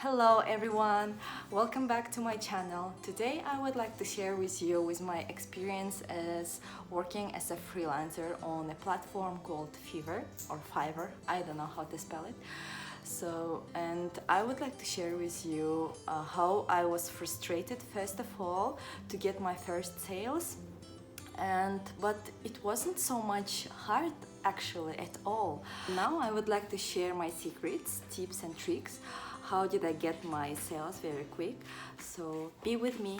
Hello everyone, welcome back to my channel. Today I would like to share with you my experience as working as a freelancer on a platform called Fiverr, I don't know how to spell it. And I would like to share with you how I was frustrated first of all to get my first sales, but it wasn't so much hard actually at all. Now I would like to share my secrets, tips and tricks. How did I get my sales very quick? So be with me.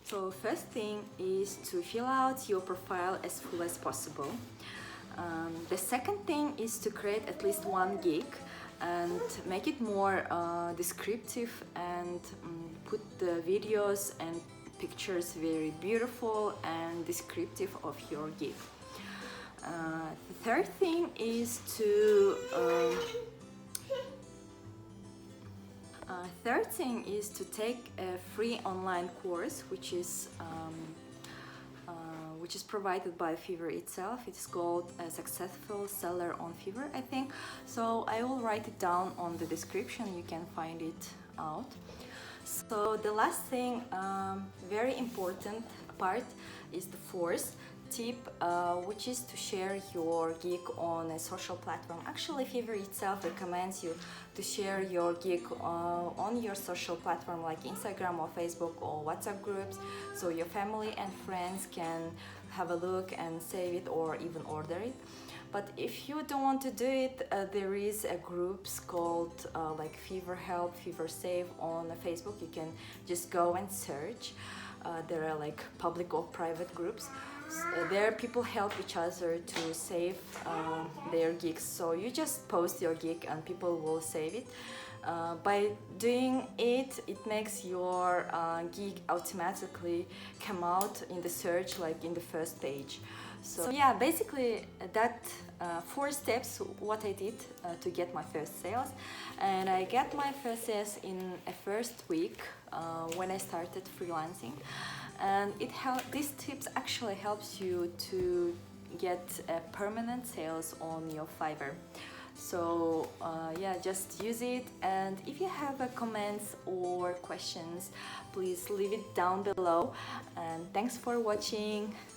So first thing is to fill out your profile as full as possible. The second thing is to create at least one gig and make it more descriptive and put the videos and pictures very beautiful and descriptive of your gig. The third thing is to take a free online course which is provided by Fiverr itself. It's called a Successful Seller on Fiverr, I think. So I will write it down on the description, you can find it out. So the last thing, very important part, is the fourth tip, which is to share your gig on a social platform. Actually, Fiverr itself recommends you to share your gig on your social platform like Instagram or Facebook or WhatsApp groups, so your family and friends can have a look and save it or even order it. But if you don't want to do it, there is a groups called like Fiverr Help, Fiverr Save on Facebook. You can just go and search. There are like public or private groups. There people help each other to save their gigs. So you just post your gig and people will save it. By doing it, it makes your gig automatically come out in the search, like in the first page. So yeah, basically that 4 steps what I did to get my first sales. And I got my first sales in a first week when I started freelancing. And these tips actually helps you to get permanent sales on your Fiverr. So yeah, just use it, and if you have comments or questions, please leave it down below. And thanks for watching.